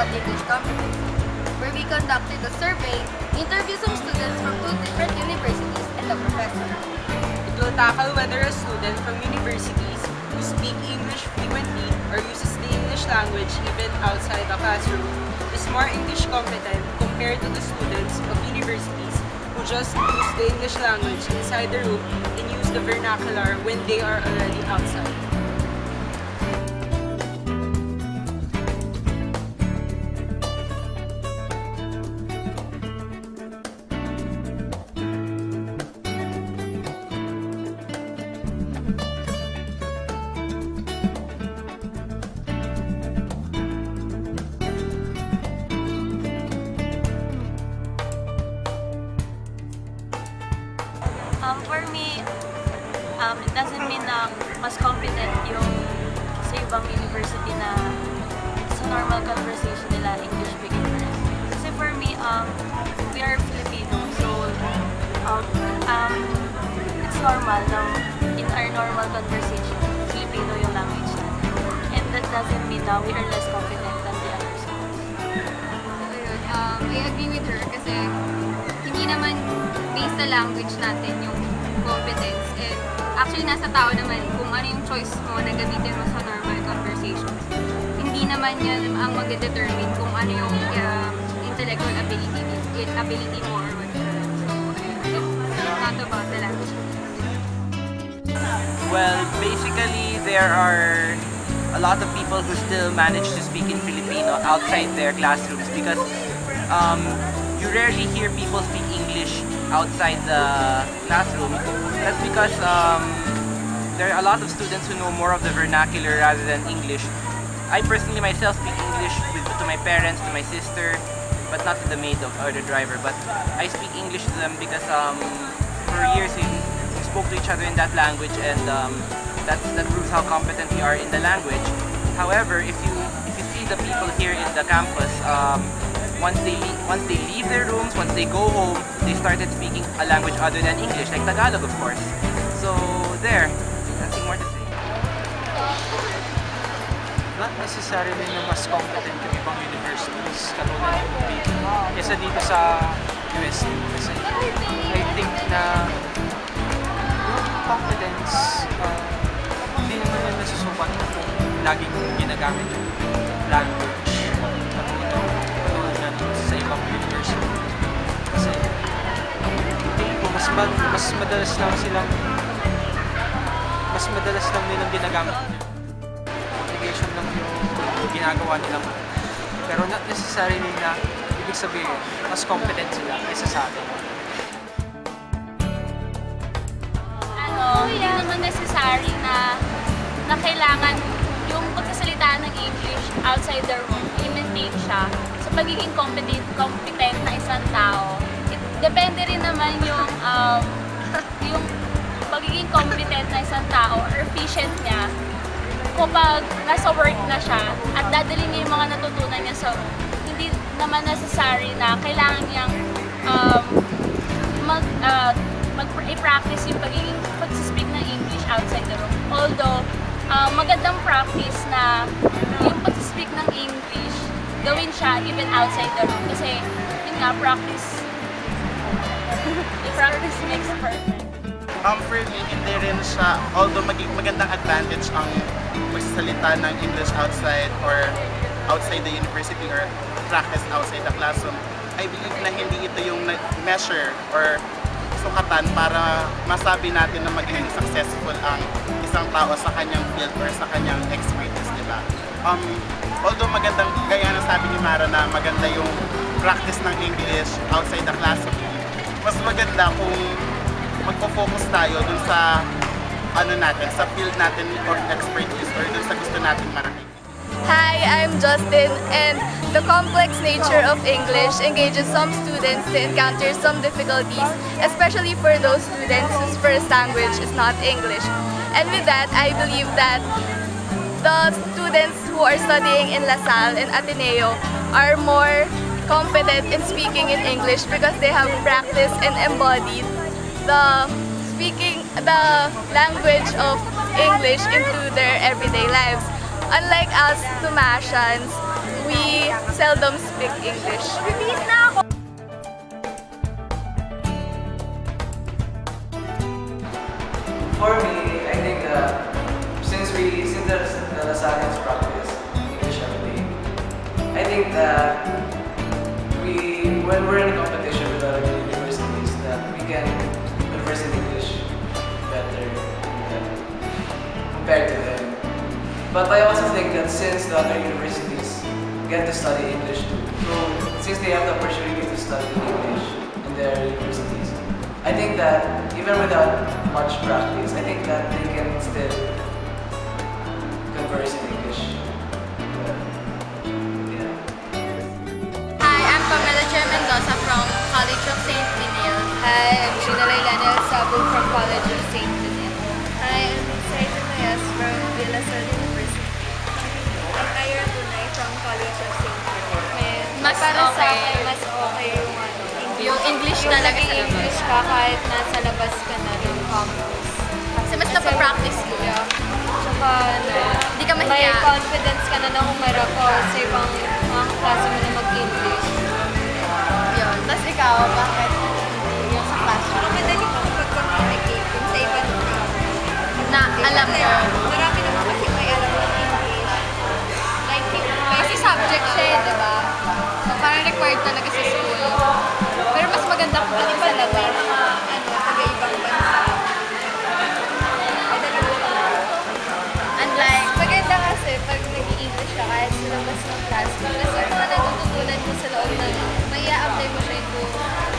about English competency, where we conducted a survey, interviewed some students from 2 different universities and the professor. It will tackle whether a student from universities who speak English frequently or uses the English language even outside the classroom is more English competent compared to the students of universities who just use the English language inside the room and use the vernacular when they are already outside. For me, it doesn't mean na mas competent yung sa ibang university na sa normal conversation nila English beginners. Kasi for me, we are Filipino, so it's normal na in our normal conversation, Filipino yung language natin. And that doesn't mean na we are less competent than the other schools. I agree with her kasi hindi naman based sa language natin yung competence. And actually, nasa tao naman kung ano yung choice mo na gamitin mo sa normal conversations. Hindi naman yan ang mag-determine kung ano yung intellectual ability mo or what. So, it's not about the language. Well, basically, there are a lot of people who still manage to speak in Filipino outside their classrooms because you rarely hear people speak English outside the classroom. That's because there are a lot of students who know more of the vernacular rather than English. I personally myself speak English to my parents, to my sister, but not to the maid or the driver. But I speak English to them because for years we spoke to each other in that language, and that proves how competent we are in the language. However, if you see the people here in the campus, once they leave their rooms, once they go home, they started speaking a language other than English, like Tagalog, of course. So there, nothing more to say. Not necessarily na mas competent yung ibang universities katulad ng UP kesa dito sa UST. Kasi I think na yung competence, hindi naman yung nasusukat kung laging ginagamit yung language katulad na sa ibang university. Kasi tingin ko mas madalas lang nilang ginagamit obligation lang yung ginagawa nilang, pero not necessarily na ibig sabihin mas competent sila kaysa sa atin. Hindi naman necessary na kailangan yung pagsasalita ng English outside the room, i-maintain siya sa pagiging competent na isang tao. Depende rin naman yung pagiging competent na isang tao or efficient niya kapag nasa work na siya at dadalhin niya yung mga natutunan niya sa room. Hindi naman necessary na kailangan niyang i-practice yung pag-speak ng English outside the room. Although, magandang practice na yung pag-speak ng English, gawin siya even outside the room. Kasi, yun nga, practice makes perfect. For me, hindi rin siya, although magandang advantage ang magsasalita ng English outside or outside the university or practice outside the classroom, I believe na hindi ito yung measure or sukatan para masabi natin na magiging successful ang isang tao sa kanyang field or sa kanyang expertise, diba? Although magandang, gaya na sabi ni Mara na maganda yung practice ng English outside the classroom, mas maganda kung magpo-focus tayo dun sa sa field natin or expertise or dun sa gusto natin marating. Hi, I'm Justin, and the complex nature of English engages some students to encounter some difficulties, especially for those students whose first language is not English. And with that, I believe that the students who are studying in LaSalle and Ateneo are more competent in speaking in English because they have practiced and embodied the language of English into their everyday lives. Unlike us Tumashans, we seldom speak English. For me, I think that since the Lasagnas practice English every day, I think that when we're in a competition with other universities, that we can converse in English better than compared to them. But I also think that since the other universities get to study English too, so since they have the opportunity to study English in their universities, I think that even without much practice, I think that they can still converse in English. Yeah. Hi, I'm Pamela Mendoza from College of St. Benil. Hi, I'm Gina Lailana Sabu from College of St. Benil. Hi, I'm Saida Mayas from Villa Sal University. I'm Ira Tunay from College of St. Benil. Mas Para sa okay. akin, mas okay Yung English yung talaga sa labas. nag-English ka kahit nasa labas ka na ng campus. Kasi mas napapractice mo. Yeah. Tsaka Hindi ka may mahiya. confidence ka na na humarap ko sa ibang mga klase mo na mag-English. Yun. Tapos ikaw, bakit yung sa classroom? Tsaka madali ko mag-communicate kung sa ibang tao. Na alam mo. Marami naman kasi may alam ng English. Like, kasi subject siya eh, di ba? So, parang required talaga sa school. Pero mas maganda kung pati sa labas. Taga-ibang bansa. And like, Maganda kasi pag nag-i-English ka kahit sa labas ng classroom. Kasi yung mga natututunan mo sa loob ng may i-apply mo siya into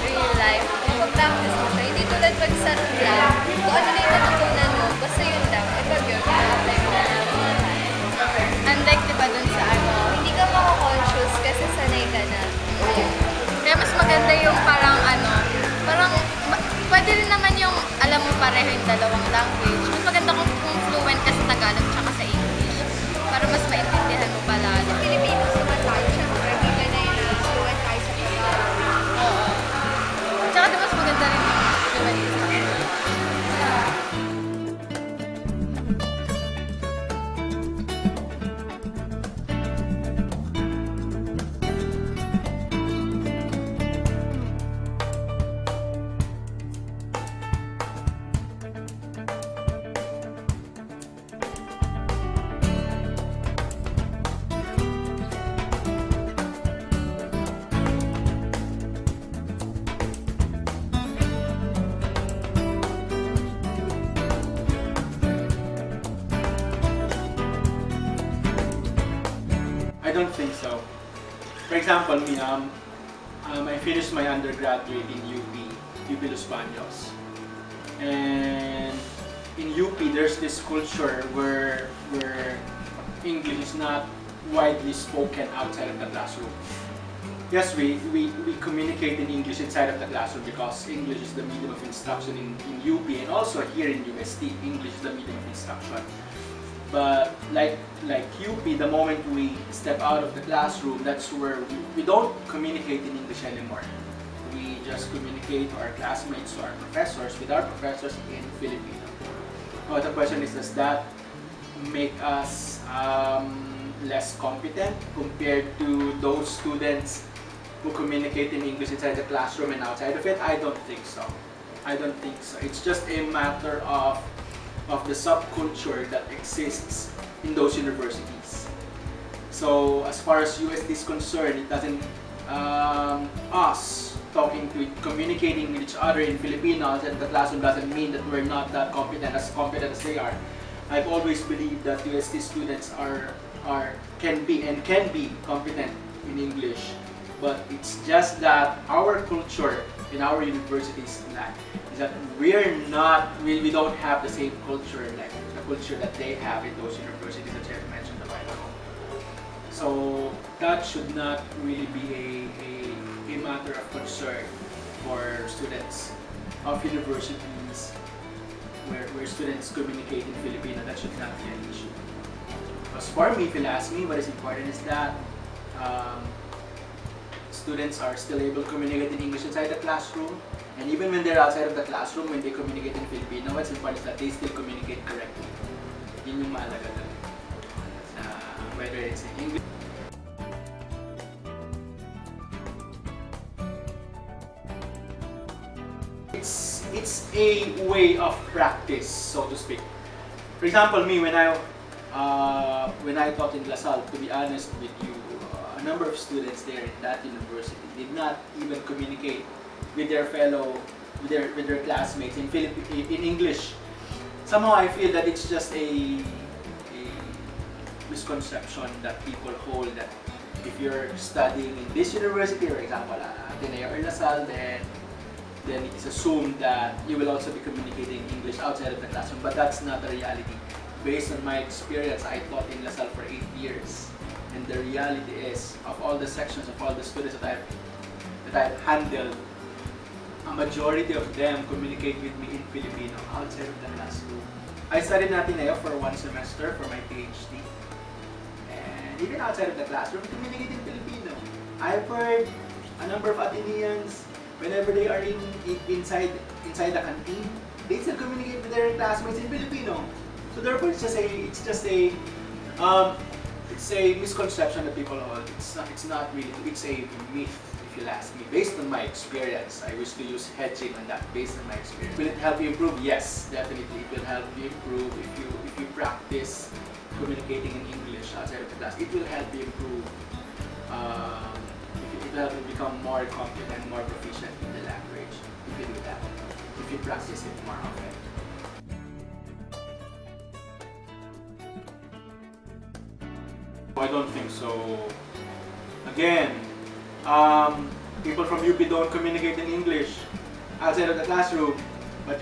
real life. Kung pag-practice mo siya, hindi tulad pag sa room lang. Kung ano na yung natutunan mo, basta yun lang. Eh pag yun, i-apply mo na lang. unlike diba dun sa ano, Hindi ka mako-conscious kasi sanay ka na. kaya mas maganda yung parang ano, parang pwede rin naman yung alam mo pareho yung dalawang language. Mas maganda kung fluent ka sa Tagalog tsaka sa English. Para mas maintindihan mo pala. Sa Pilipinas naman tayo, syempre, hindi ka na yung fluent tayo sa Tagalog. Oo. Tsaka di mas maganda rin yung fluent ka. I don't think so. For example, me, I finished my undergraduate in UP Los Baños. And in UP, there's this culture where English is not widely spoken outside of the classroom. Yes, we communicate in English inside of the classroom because English is the medium of instruction in UP, and also here in UST, English is the medium of instruction. But like UP, the moment we step out of the classroom, that's where we don't communicate in English anymore. We just communicate to our classmates, to our professors, with our professors in Filipino. Now the question is, does that make us less competent compared to those students who communicate in English inside the classroom and outside of it? I don't think so. I don't think so. It's just a matter of the subculture that exists in those universities. So as far as UST is concerned, it doesn't, us communicating with each other in Filipino outside the classroom doesn't mean that we're not that competent as they are. I've always believed that UST students can be competent in English, but it's just that our culture in our universities is that we don't have the same culture, like the culture that they have in those universities that Jeff mentioned a while ago. So that should not really be a matter of concern for students of universities where students communicate in Filipino. That should not be an issue. As for me, if you'll ask me, what is important is that students are still able to communicate in English inside the classroom, and even when they're outside of the classroom, when they communicate in Filipino, what's important is that they still communicate correctly. Yun yung mahalaga dun. Whether it's in English. It's a way of practice, so to speak. For example, me when I taught in LaSalle, to be honest with you, a number of students there in that university did not even communicate with their with their classmates in English. Somehow I feel that it's just a misconception that people hold that if you're studying in this university, for example, Ateneo or LaSalle, then it's assumed that you will also be communicating English outside of the classroom, but that's not the reality. Based on my experience, I taught in LaSalle for 8 years, and the reality is, of all the sections, of all the students that I've handled, a majority of them communicate with me in Filipino outside of the classroom. I studied in Ateneo for 1 semester for my PhD, and even outside of the classroom, communicate in Filipino. I've heard a number of Ateneans, whenever they are inside the canteen, they still communicate with their classmates in Filipino. So therefore, it's a misconception that people hold. It's not really. It's a myth, if you'll ask me. Based on my experience, I wish to use hedging on that. Based on my experience, will it help you improve? Yes, definitely. It will help you improve if you practice communicating in English outside of the class. It will help you improve. It will help you become more confident, more proficient in the language. If you do that, if you practice it more often. I don't think so. Again, people from UP don't communicate in English outside of the classroom. But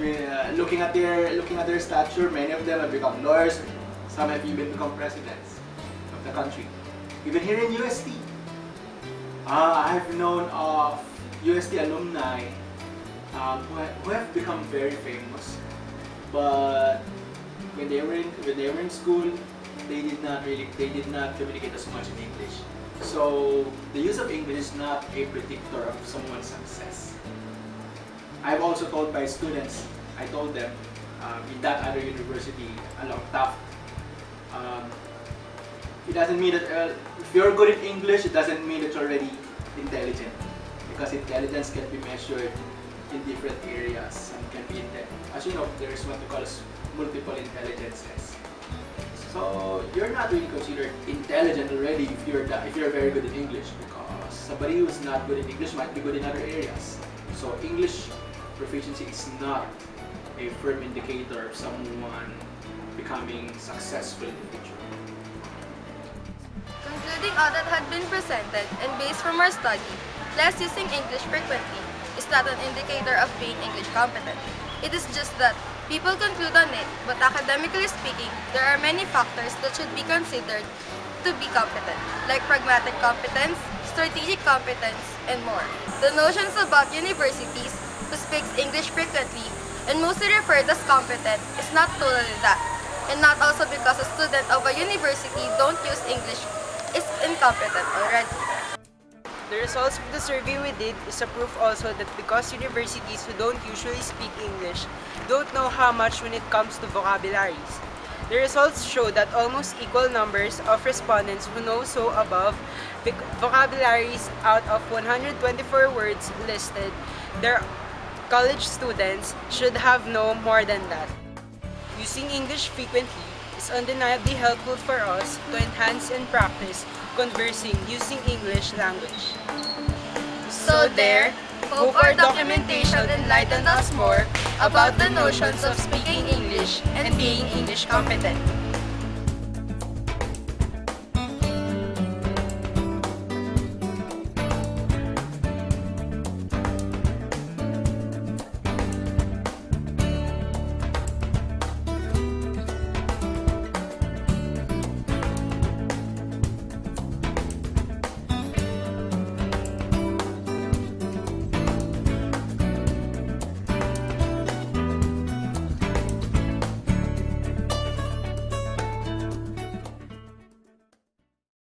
looking at their stature, many of them have become lawyers. Some have even become presidents of the country. Even here in UST, I've known of UST alumni who have become very famous. But when they were in school, they did not communicate as much in English. So the use of English is not a predictor of someone's success. I've also told my students, I told them in that other university along Taft, it doesn't mean that if you're good in English, it doesn't mean that you're already intelligent, because intelligence can be measured in different areas and can be as you know, there is what we call as multiple intelligences. So you're not really considered intelligent already if you're very good in English, because somebody who's not good in English might be good in other areas. So English proficiency is not a firm indicator of someone becoming successful in the future. Concluding all that had been presented and based from our study, class using English frequently is not an indicator of being English competent. It is just that people conclude on it, but academically speaking, there are many factors that should be considered to be competent, like pragmatic competence, strategic competence, and more. The notions about universities who speaks English frequently and mostly referred as competent is not totally that, and not also because a student of a university don't use English is incompetent already. The results of the survey we did is a proof also that because universities who don't usually speak English don't know how much when it comes to vocabularies. The results show that almost equal numbers of respondents who know so above vocabularies out of 124 words listed, their college students should have known more than that. Using English frequently is undeniably helpful for us to enhance and practice conversing using English language. So there, hope our documentation enlightened us more about the notions of speaking English and being English competent.